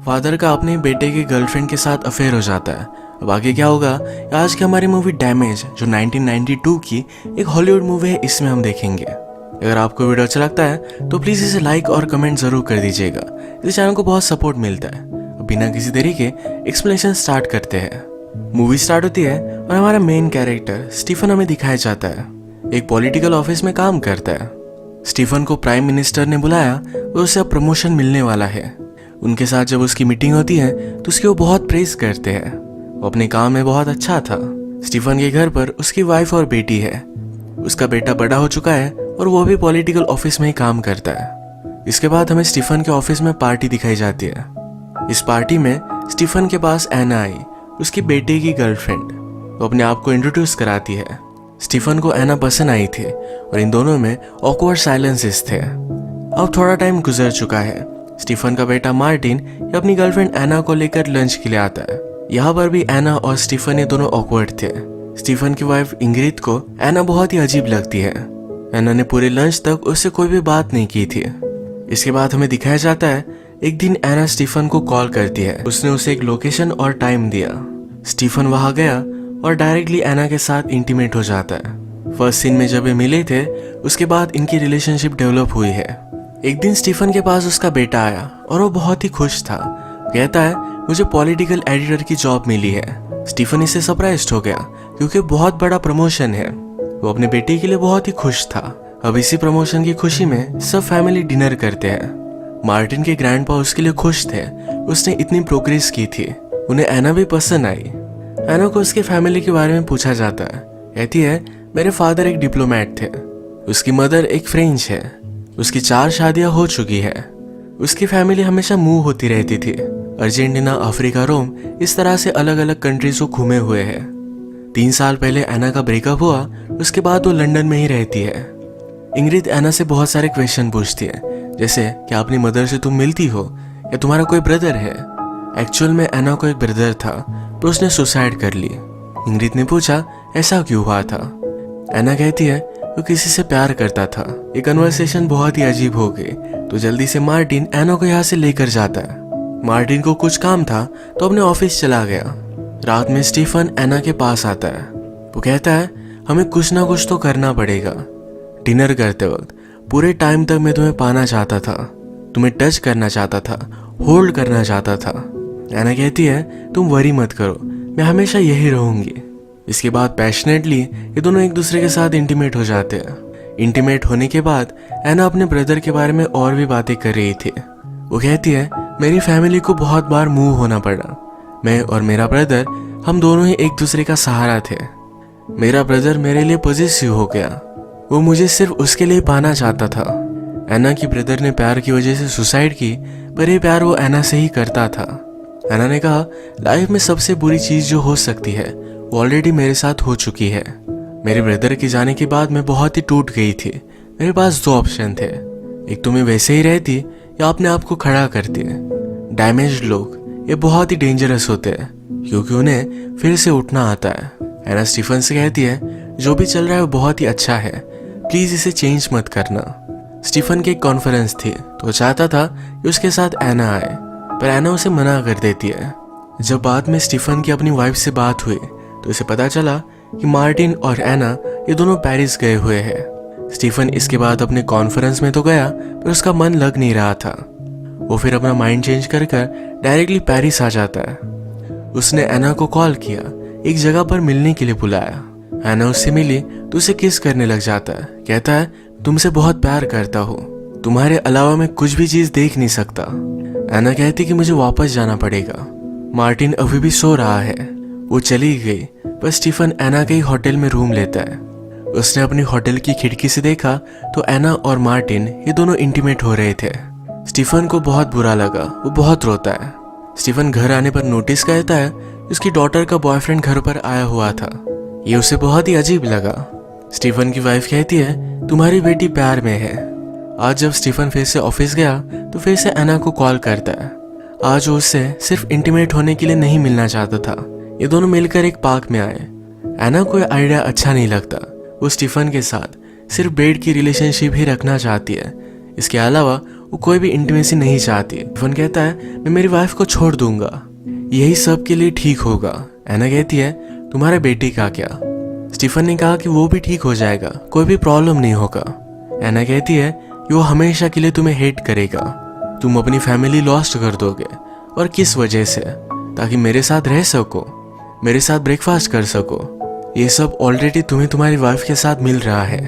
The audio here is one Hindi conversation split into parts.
फादर का अपने बेटे की गर्लफ्रेंड के साथ अफेयर हो जाता है। अब आगे क्या होगा आज की हमारी मूवी डैमेज जो 1992 की एक हॉलीवुड मूवी है, इसमें हम देखेंगे। अगर आपको वीडियो अच्छा लगता है तो प्लीज़ इसे लाइक और कमेंट ज़रूर कर दीजिएगा, इस चैनल को बहुत सपोर्ट मिलता है। अब बिना किसी देरी के एक्सप्लेनेशन स्टार्ट करते हैं। मूवी स्टार्ट होती है और हमारा मेन कैरेक्टर स्टीफन हमें दिखाया जाता है। एक पॉलिटिकल ऑफिस में काम करता है। स्टीफन को प्राइम मिनिस्टर ने बुलाया और उसे अब प्रमोशन मिलने वाला है। उनके साथ जब उसकी मीटिंग होती है तो उसकी वो बहुत प्रेज करते हैं। वो अपने काम में बहुत अच्छा था। स्टीफन के घर पर उसकी वाइफ और बेटी है। उसका बेटा बड़ा हो चुका है और वो भी पॉलिटिकल ऑफिस में ही काम करता है। इसके बाद हमें स्टीफन के ऑफिस में पार्टी दिखाई जाती है। इस पार्टी में स्टीफन के पास एना आई, उसकी बेटे की गर्लफ्रेंड। वो अपने आप को इंट्रोड्यूस कराती है। स्टीफन को एना पसंद आई थी और इन दोनों में ऑकवर्ड साइलेंसेस थे। अब थोड़ा टाइम गुजर चुका है। स्टीफन का बेटा मार्टिन अपनी गर्लफ्रेंड एना को लेकर लंच के लिए आता है। यहाँ पर भी एना और स्टीफन ये दोनों ऑकवर्ड थे। स्टीफन की वाइफ इंग्रिड को एना बहुत ही अजीब लगती है। एना ने पूरे लंच तक उससे कोई भी बात नहीं की थी। इसके बाद हमें दिखाया जाता है एक दिन एना स्टीफन को कॉल करती है। उसने उसे एक लोकेशन और टाइम दिया। स्टीफन वहां गया और डायरेक्टली एना के साथ इंटीमेट हो जाता है। फर्स्ट सीन में जब ये मिले थे उसके बाद इनकी रिलेशनशिप डेवलप हुई है। एक दिन स्टीफन के पास उसका बेटा आया और वो बहुत ही खुश था। कहता है मुझे पॉलिटिकल एडिटर की जॉब मिली है। स्टीफन इससे सरप्राइज्ड हो गया क्योंकि बहुत बड़ा प्रमोशन है। वो अपने बेटे के लिए बहुत ही खुश था। अब इसी प्रमोशन की खुशी में सब फैमिली डिनर करते हैं। मार्टिन के ग्रैंडपा उसके लिए खुश थे। उसने इतनी प्रोग्रेस की थी। उन्हें एना भी पसंद आई। एना को उसके फैमिली के बारे में पूछा जाता है। कहती है मेरे फादर एक डिप्लोमेट थे। उसकी मदर एक फ्रेंच है। उसकी 4 शादियां हो चुकी है। उसकी फैमिली हमेशा मूव होती रहती थी। अर्जेंटीना, अफ्रीका, रोम, इस तरह से अलग अलग कंट्रीज को घूमे हुए है। 3 साल पहले एना का ब्रेकअप हुआ। उसके बाद वो लंदन में ही रहती है। इंग्रिड एना से बहुत सारे क्वेश्चन पूछती है, जैसे क्या अपनी मदर से तुम मिलती हो या तुम्हारा कोई ब्रदर है। एक्चुअल में एना को एक ब्रदर था पर उसने सुसाइड कर ली। इंग्रिड ने पूछा ऐसा क्यों हुआ था। एना कहती है वो किसी से प्यार करता था। ये कन्वर्सेशन बहुत ही अजीब हो गई तो जल्दी से मार्टिन एना को यहाँ से लेकर जाता है। मार्टिन को कुछ काम था तो अपने ऑफिस चला गया। रात में स्टीफन एना के पास आता है। वो कहता है हमें कुछ ना कुछ तो करना पड़ेगा। डिनर करते वक्त पूरे टाइम तक मैं तुम्हें पाना चाहता था, तुम्हें टच करना चाहता था, होल्ड करना चाहता था। एना कहती है तुम वरी मत करो, मैं हमेशा यही रहूंगी। इसके बाद पैशनेटली ये दोनों एक दूसरे के साथ इंटीमेट हो जाते हैं। इंटीमेट होने के बाद एना अपने ब्रदर के बारे में और भी बातें कर रही थी। वो कहती है मेरी फैमिली को बहुत बार मूव होना पड़ा। मैं और मेरा ब्रदर हम दोनों ही एक दूसरे का सहारा थे। मेरा ब्रदर मेरे लिए पॉजिटिव हो गया। वो मुझे सिर्फ उसके लिए पाना चाहता था। एना की ब्रदर ने प्यार की वजह से सुसाइड की पर यह प्यार वो एना से ही करता था। एना ने कहा लाइफ में सबसे बुरी चीज जो हो सकती है वो ऑलरेडी मेरे साथ हो चुकी है। मेरे ब्रदर के जाने के बाद मैं बहुत ही टूट गई थी। मेरे पास 2 ऑप्शन थे, एक तो मैं वैसे ही रहती या अपने आप को खड़ा करती। डैमेज्ड लोग ये बहुत ही डेंजरस होते हैं क्योंकि उन्हें फिर से उठना आता है। एना स्टीफन से कहती है जो भी चल रहा है वो बहुत ही अच्छा है, प्लीज इसे चेंज मत करना। स्टीफन की एक कॉन्फ्रेंस थी तो वो चाहता था कि उसके साथ एना आए पर एना उसे मना कर देती है। जब बाद में स्टीफन की अपनी वाइफ से बात हुई तो उसे पता चला कि मार्टिन और एना ये दोनों पेरिस गए हुए हैं। स्टीफन इसके बाद अपने कॉन्फ्रेंस में तो गया पर उसका मन लग नहीं रहा था। वो फिर अपना माइंड चेंज कर डायरेक्टली पेरिस आ जाता है। उसने एना को कॉल किया, एक जगह पर मिलने के लिए बुलाया। एना उससे मिली तो उसे किस करने लग जाता है। कहता है तुमसे बहुत प्यार करता हूँ, तुम्हारे अलावा मैं कुछ भी चीज देख नहीं सकता। एना कहती कि मुझे वापस जाना पड़ेगा। मार्टिन अभी भी सो रहा है। वो चली गई पर स्टीफन एना के ही होटल में रूम लेता है। उसने अपनी होटल की खिड़की से देखा तो एना और मार्टिन ये दोनों इंटीमेट हो रहे थे। स्टीफन को बहुत बुरा लगा, वो बहुत रोता है। स्टीफन घर आने पर नोटिस करता है उसकी डॉटर का बॉयफ्रेंड घर पर आया हुआ था। ये उसे बहुत ही अजीब लगा। स्टीफन की वाइफ कहती है तुम्हारी बेटी प्यार में है। आज जब स्टीफन फिर से ऑफिस गया तो फिर से एना को कॉल करता है। आज वो उससे सिर्फ इंटीमेट होने के लिए नहीं मिलना चाहता था। ये दोनों मिलकर एक पार्क में आए। एना को आइडिया अच्छा नहीं लगता। वो स्टीफन के साथ सिर्फ बेड की रिलेशनशिप ही रखना चाहती है। इसके अलावा वो कोई भी इंटीमेसी नहीं चाहती। स्टीफन कहता है मैं मेरी वाइफ को छोड़ दूंगा, यही सब के लिए ठीक होगा। एना कहती है तुम्हारे बेटे का क्या? स्टीफन ने कहा कि वो भी ठीक हो जाएगा, कोई भी प्रॉब्लम नहीं होगा। एना कहती है कि वो हमेशा के लिए तुम्हें हेट करेगा, तुम अपनी फैमिली लॉस्ट कर दोगे। और किस वजह से? ताकि मेरे साथ रह सको, मेरे साथ ब्रेकफास्ट कर सको। ये सब ऑलरेडी तुम्हें तुम्हारी वाइफ के साथ मिल रहा है।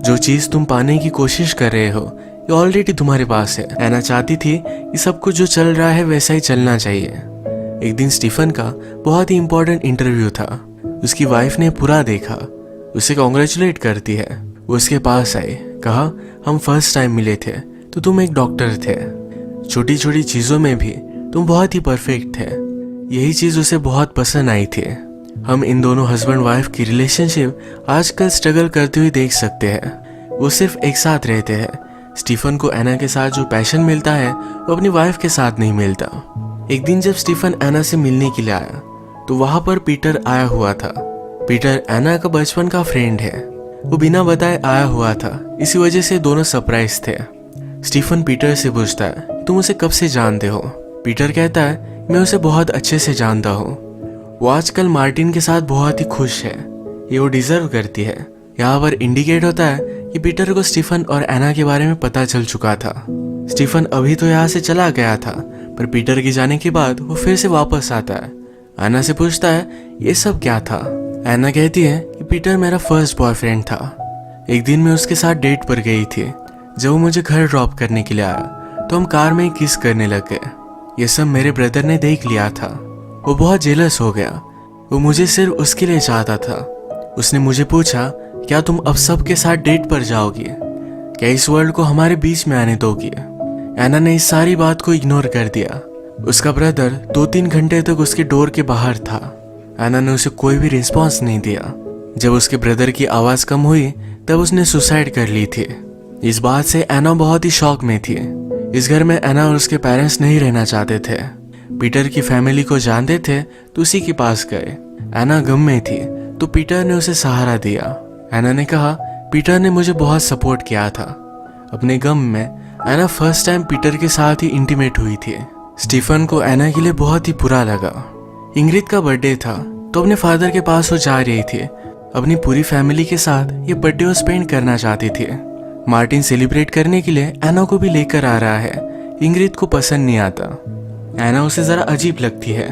जो चीज तुम पाने की कोशिश कर रहे हो ये ऑलरेडी तुम्हारे पास है। एना चाहती थी कि सब कुछ जो चल रहा है वैसा ही चलना चाहिए। एक दिन स्टीफन का बहुत ही इंपॉर्टेंट इंटरव्यू था। उसकी वाइफ ने पूरा देखा, उसे कॉन्ग्रेचुलेट करती है। वो उसके पास आई, कहा हम फर्स्ट टाइम मिले थे तो तुम एक डॉक्टर थे, छोटी छोटी चीजों में भी तुम बहुत ही परफेक्ट थे। यही चीज उसे बहुत पसंद आई थी। हम इन दोनों हस्बैंड वाइफ की रिलेशनशिप आजकल स्ट्रगल करते हुए देख सकते हैं। वो सिर्फ एक साथ रहते हैं। स्टीफन को एना के साथ जो पैशन मिलता है वो अपनी वाइफ के साथ नहीं मिलता। एक दिन जब स्टीफन एना से मिलने के लिए आया तो वहां पर पीटर आया हुआ था। पीटर एना का बचपन का फ्रेंड है। वो बिना बताए आया हुआ था, इसी वजह से दोनों सरप्राइज थे। स्टीफन पीटर से पूछता है तुम उसे कब से जानते हो? पीटर कहता है मैं उसे बहुत अच्छे से जानता हूँ। वो आजकल मार्टिन के साथ बहुत ही खुश है, ये वो डिजर्व करती है। यहाँ पर इंडिकेट होता है कि पीटर को स्टीफन और एना के बारे में पता चल चुका था। स्टीफन अभी तो यहाँ से चला गया था, पर पीटर के जाने के बाद वो फिर से वापस आता है। एना से पूछता है ये सब क्या था? एना कहती है कि पीटर मेरा फर्स्ट बॉयफ्रेंड था। एक दिन मैं उसके साथ डेट पर गई थी। जब वो मुझे घर ड्रॉप करने के लिए आया तो हम कार में किस करने लग गए। ये सब मेरे ब्रदर ने देख लिया था। वो बहुत जेलस हो गया। वो मुझे सिर्फ उसके लिए चाहता था। उसने मुझे पूछा क्या तुम अब सबके साथ डेट पर जाओगी? क्या इस वर्ल्ड को हमारे बीच में आने दोगी? एना ने इस सारी बात को इग्नोर कर दिया। उसका ब्रदर 2-3 घंटे तक उसके डोर के बाहर था। एना ने उसे कोई भी रिस्पॉन्स नहीं दिया। जब उसके ब्रदर की आवाज कम हुई तब उसने सुसाइड कर ली थी। इस बात से एना बहुत ही शॉक में थी। इस घर में एना और उसके पेरेंट्स नहीं रहना चाहते थे। पीटर की फैमिली को जानते थे तो उसी के पास गए। एना गम में थी तो पीटर ने उसे सहारा दिया। एना ने कहा पीटर ने मुझे बहुत सपोर्ट किया था। अपने गम में एना फर्स्ट टाइम पीटर के साथ ही इंटीमेट हुई थी। स्टीफन को एना के लिए बहुत ही बुरा लगा। इंग्रिड का बर्थडे था तो अपने फादर के पास वो जा रही थी। अपनी पूरी फैमिली के साथ ये बर्थडे वो स्पेंड करना चाहती थी। मार्टिन सेलिब्रेट करने के लिए एना को भी लेकर आ रहा है। इंग्रिड को पसंद नहीं आता। एना उसे जरा अजीब लगती है।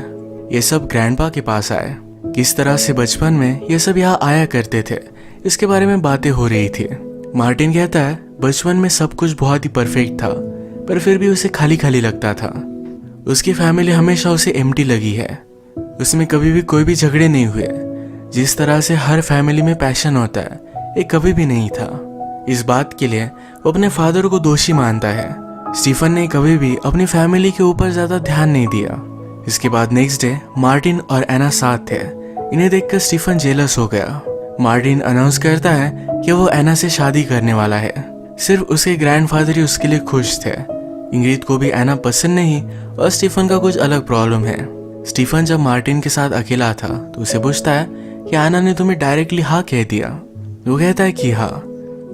ये सब ग्रैंडपा के पास आए। किस तरह से बचपन में ये सब यहाँ आया करते थे इसके बारे में बातें हो रही थी। मार्टिन कहता है बचपन में सब कुछ बहुत ही परफेक्ट था, पर फिर भी उसे खाली खाली लगता था। उसकी फैमिली हमेशा उसे एम्प्टी लगी है। उसमें कभी भी कोई भी झगड़े नहीं हुए। जिस तरह से हर फैमिली में पैशन होता है, ये कभी भी नहीं था। इस बात के लिए वो अपने फादर को दोषी मानता है। स्टीफन ने कभी भी अपनी फैमिली के ऊपर ज्यादा ध्यान नहीं दिया। इसके बाद नेक्स्ट डे मार्टिन और एना साथ थे। इन्हें देखकर स्टीफन जेलस हो गया। मार्टिन अनाउंस करता है कि वो एना से शादी करने वाला है। सिर्फ उसके ग्रैंडफादर ही उसके लिए खुश थे। इंग्रिड को भी एना पसंद नहीं और स्टीफन का कुछ अलग प्रॉब्लम है। स्टीफन जब मार्टिन के साथ अकेला था तो उसे पूछता है कि एना ने तुम्हें डायरेक्टली हाँ कह दिया? वो कहता है कि हाँ।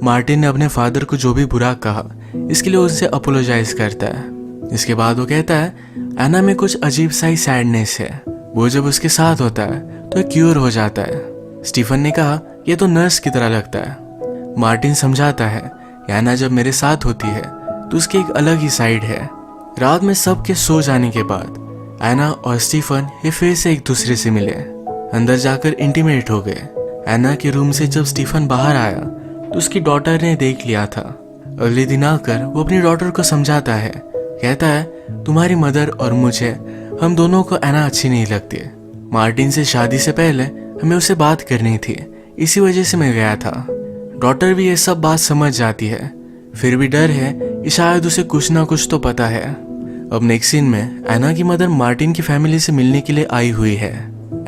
मार्टिन ने अपने फादर को जो भी बुरा कहा इसके लिए उससे अपोलोजाइज करता है। इसके बाद वो कहता है एना में कुछ अजीब सा ही सैडनेस है। वो जब उसके साथ होता है तो क्यूर हो जाता है। स्टीफन ने कहा यह तो नर्स की तरह लगता है। मार्टिन समझाता है एना जब मेरे साथ होती है तो उसकी एक अलग ही साइड है। रात में सबके सो जाने के बाद एना और स्टीफन ये फिर से एक दूसरे से मिले। अंदर जाकर इंटीमेट हो गए। एना के रूम से जब स्टीफन बाहर आया तो उसकी डॉटर ने देख लिया था। अगले दिन आकर वो अपनी डॉटर को समझाता है। कहता है तुम्हारी मदर और मुझे, हम दोनों को एना अच्छी नहीं लगती। मार्टिन से शादी से पहले हमें उससे बात करनी थी, इसी वजह से मैं गया था। डॉटर भी ये सब बात समझ जाती है, फिर भी डर है कि शायद उसे कुछ ना कुछ तो पता है। अब नेक्स्ट सीन में एना की मदर मार्टिन की फैमिली से मिलने के लिए आई हुई है।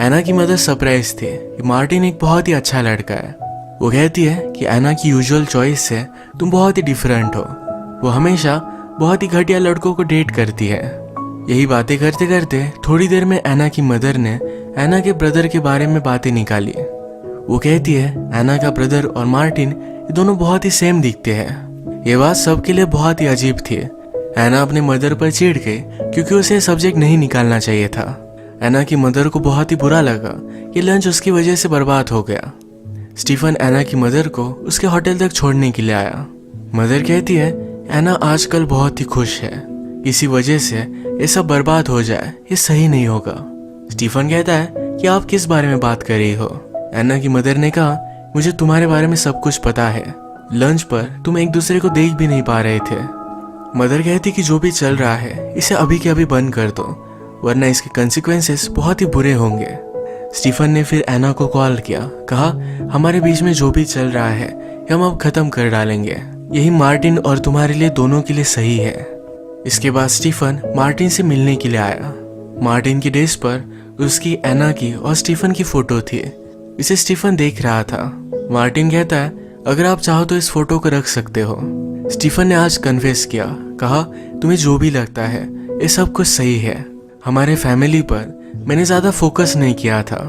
एना की मदर सरप्राइज थी कि मार्टिन एक बहुत ही अच्छा लड़का है। वो कहती है कि एना की यूजुअल चॉइस से तुम बहुत ही डिफरेंट हो। वो हमेशा बहुत ही घटिया लड़कों को डेट करती है। यही बातें करते करते थोड़ी देर में एना की मदर ने एना के ब्रदर के बारे में बातें निकाली। वो कहती है एना का ब्रदर और मार्टिन ये दोनों बहुत ही सेम दिखते हैं। ये बात सबके लिए बहुत ही अजीब थी एना अपने मदर पर चिढ़ गई क्योंकि उसे सब्जेक्ट नहीं निकालना चाहिए था। एना की मदर को बहुत ही बुरा लगा कि लंच उसकी वजह से बर्बाद हो गया। स्टीफन एना की मदर को उसके होटल तक छोड़ने के लिए आया। मदर कहती है एना आजकल बहुत ही खुश है, इसी वजह से ये सब बर्बाद हो जाए ये सही नहीं होगा। स्टीफन कहता है कि आप किस बारे में बात कर रही हो। एना की मदर ने कहा मुझे तुम्हारे बारे में सब कुछ पता है, लंच पर तुम एक दूसरे को देख भी नहीं पा रहे थे। मदर कहती कि जो भी चल रहा है इसे अभी के अभी बंद कर दो, वरना इसके कंसिक्वेंसेस बहुत ही बुरे होंगे। स्टीफन ने फिर एना को कॉल किया, कहा हमारे बीच में जो भी चल रहा है हम अब खत्म कर डालेंगे, यही मार्टिन और तुम्हारे लिए दोनों के लिए सही है। इसके बाद स्टीफन मार्टिन से मिलने के लिए आया। मार्टिन की डेस्क पर उसकी, एना की और स्टीफन की फोटो थी। इसे स्टीफन देख रहा था। मार्टिन कहता है अगर आप चाहो तो इस फोटो को रख सकते हो। स्टीफन ने आज कन्फेस किया, कहा तुम्हें जो भी लगता है ये सब कुछ सही है, हमारे फैमिली पर मैंने ज़्यादा फोकस नहीं किया था।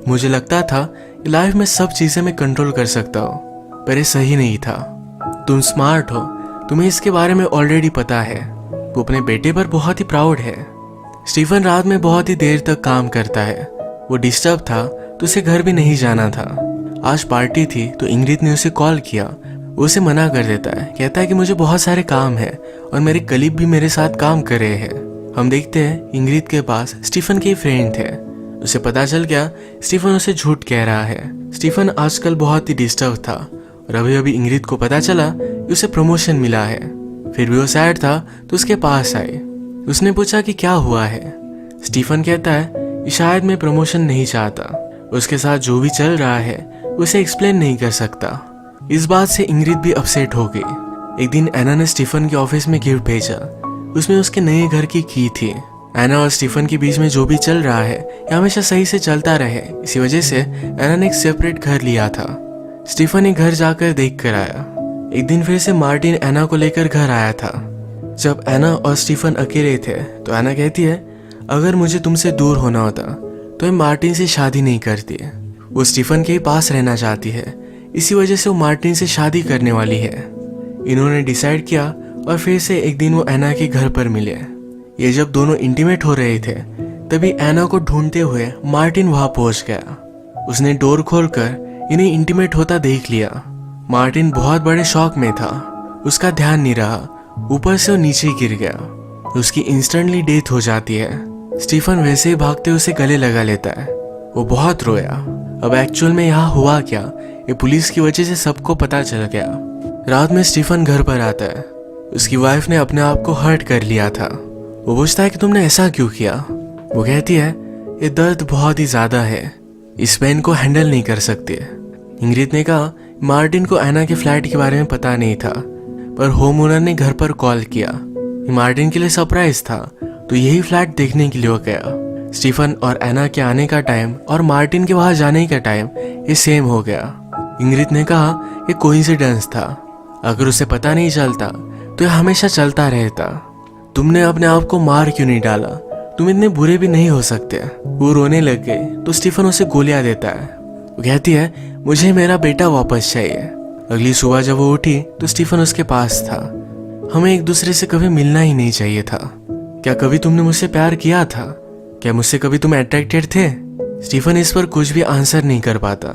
मुझे लगता था लाइफ में सब चीज़ें मैं कंट्रोल कर सकता हूँ, पर ये सही नहीं था। तुम स्मार्ट हो, तुम्हें इसके बारे में ऑलरेडी पता है। वो अपने बेटे पर बहुत ही प्राउड है। स्टीफन रात में बहुत ही देर तक काम करता है। वो डिस्टर्ब था तो उसे घर भी नहीं जाना था। आज पार्टी थी तो इंग्रिड ने उसे कॉल किया। वो उसे मना कर देता है, कहता है कि मुझे बहुत सारे काम है और मेरे कलीग भी मेरे साथ काम कर रहे हैं। हम देखते हैं इंग्रिड के पास स्टीफन के फ्रेंड थे। उसे पता चल गया स्टीफन उसे झूठ कह रहा है। स्टीफन आजकल बहुत ही डिस्टर्ब था और अभी अभी इंग्रिड को पता चला कि उसे प्रमोशन मिला है। फिर भी वो सैड था तो उसके पास आई। उसने पूछा कि क्या हुआ है। स्टीफन कहता है कि शायद मैं प्रमोशन नहीं चाहता, उसके साथ जो भी चल रहा है उसे एक्सप्लेन नहीं कर सकता। इस बात से इंग्रिड भी अपसेट हो गई। एक दिन एना ने स्टीफन के ऑफिस में गिफ्ट भेजा। उसमें उसके नए घर की थी। एना और स्टीफन के बीच में जो भी चल रहा है ये हमेशा सही से चलता रहे, इसी वजह से एना ने एक सेपरेट घर लिया था। स्टीफन एक घर जाकर देख कर आया। एक दिन फिर से मार्टिन एना को लेकर घर आया था। जब एना और स्टीफन अकेले थे तो एना कहती है अगर मुझे तुमसे दूर होना होता तो मैं मार्टिन से शादी नहीं करती। वो स्टीफन के पास रहना चाहती है, इसी वजह से वो मार्टिन से शादी करने वाली है। इन्होंने डिसाइड किया और फिर से एक दिन वो एना के घर पर मिले। ये जब दोनों इंटीमेट हो रहे थे तभी एना को ढूंढते हुए मार्टिन वहां पहुंच गया। उसने डोर खोलकर इन्हें इंटीमेट होता देख लिया। मार्टिन बहुत बड़े शॉक में था, उसका ध्यान नहीं रहा, ऊपर से वो नीचे गिर गया। उसकी इंस्टेंटली डेथ हो जाती है। स्टीफन वैसे ही भागते उसे गले लगा लेता है। वो बहुत रोया। अब एक्चुअल में यहाँ हुआ क्या ये पुलिस की वजह से सबको पता चल गया। रात में स्टीफन घर पर आता है। उसकी वाइफ ने अपने आप को हर्ट कर लिया था। वो पूछता है कि तुमने ऐसा क्यों किया। वो कहती है ये दर्द बहुत ही ज्यादा है, इस पेन को हैंडल नहीं कर सकती। इंग्रिड ने कहा मार्टिन को एना के फ्लैट के बारे में पता नहीं था, पर होम ओनर ने घर पर कॉल किया। मार्टिन के लिए सरप्राइज था तो यही फ्लैट देखने के लिए वो गया। स्टीफन और एना के आने का टाइम और मार्टिन के वहां जाने का टाइम ये सेम हो गया। इंग्रिड ने कहा ये कोइंसिडेंस था, अगर उसे पता नहीं चलता तो ये हमेशा चलता रहता। तुमने अपने आप को मार क्यों नहीं डाला, तुम इतने बुरे भी नहीं हो सकते। वो रोने लग गए तो स्टीफन उसे गोलियां देता है। वो कहती है मुझे मेरा बेटा वापस चाहिए। अगली सुबह जब वो उठी तो स्टीफन उसके पास था। हमें एक दूसरे से कभी मिलना ही नहीं चाहिए था। क्या कभी तुमने मुझसे प्यार किया था? क्या मुझसे कभी तुम अट्रैक्टेड थे? स्टीफन इस पर कुछ भी आंसर नहीं कर पाता।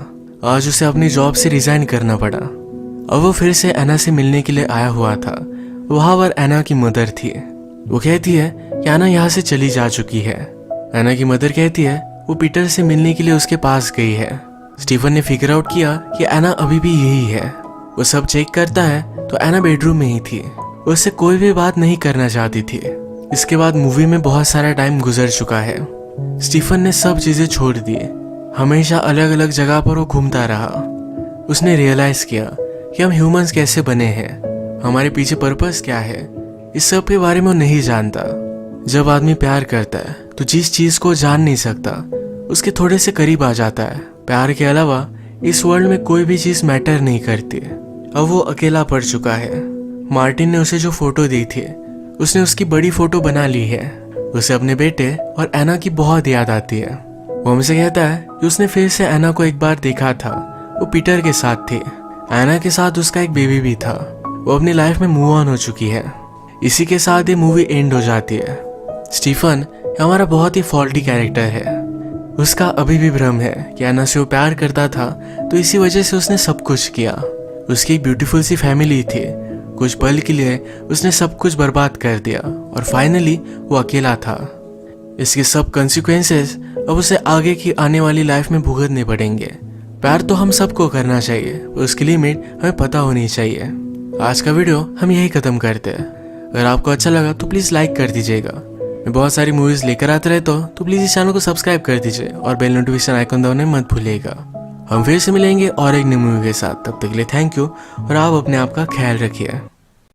आज उसे अपनी जॉब से रिजाइन करना पड़ा। अब वो फिर से एना से मिलने के लिए आया हुआ था। वहां पर एना की मदर थी। वो कहती है कि एना यहाँ से चली जा चुकी है। एना की मदर कहती है वो पीटर से मिलने के लिए उसके पास गई है। स्टीफन ने फिगर आउट किया कि एना अभी भी यही है। वो सब चेक करता है तो एना बेडरूम में ही थी। वो उससे कोई भी बात नहीं करना चाहती थी। इसके बाद मूवी में बहुत सारा टाइम गुजर चुका है। स्टीफन ने सब चीजें छोड़ दी। हमेशा अलग अलग जगह पर वो घूमता रहा। उसने रियलाइज किया कि हम ह्यूमंस कैसे बने हैं, हमारे पीछे पर्पस क्या है, इस सब के बारे में वो नहीं जानता। जब आदमी प्यार करता है तो जिस चीज को जान नहीं सकता उसके थोड़े से करीब आ जाता है। प्यार के अलावा इस वर्ल्ड में कोई भी चीज मैटर नहीं करती। अब वो अकेला पड़ चुका है। मार्टिन ने उसे जो फोटो दी थी उसने उसकी बड़ी फोटो बना ली है। उसे अपने बेटे और एना की बहुत याद आती है। वो हमसे कहता है कि उसने फिर से एना को एक बार देखा था। वो पीटर के साथ थी। एना के साथ उसका एक बेबी भी था। वो अपनी लाइफ में मूव ऑन हो चुकी है। इसी के साथ ये मूवी एंड हो जाती है। स्टीफन हमारा बहुत ही फॉल्टी कैरेक्टर है। उसका अभी भी भ्रम है कि अन्ना से वो प्यार करता था, तो इसी वजह से उसने सब कुछ किया। उसकी एक ब्यूटीफुल सी फैमिली थी, कुछ पल के लिए उसने सब कुछ बर्बाद कर दिया और फाइनली वो अकेला था। इसके सब कॉन्सिक्वेंसेस अब उसे आगे की आने वाली लाइफ में भुगतने पड़ेंगे। प्यार तो हम सबको करना चाहिए, पर उसकी लिमिट हमें पता होनी चाहिए। आज का वीडियो हम यही खत्म करते हैं। अगर आपको अच्छा लगा तो प्लीज़ लाइक कर दीजिएगा। मैं बहुत सारी मूवीज़ लेकर आते रहता हूँ, तो प्लीज़ इस चैनल को सब्सक्राइब कर दीजिए और बेल नोटिफिकेशन आइकन दबाना मत भूलिएगा। हम फिर से मिलेंगे और एक नई मूवी के साथ। तब तक के लिए थैंक यू और आप अपने आप का ख्याल रखिए।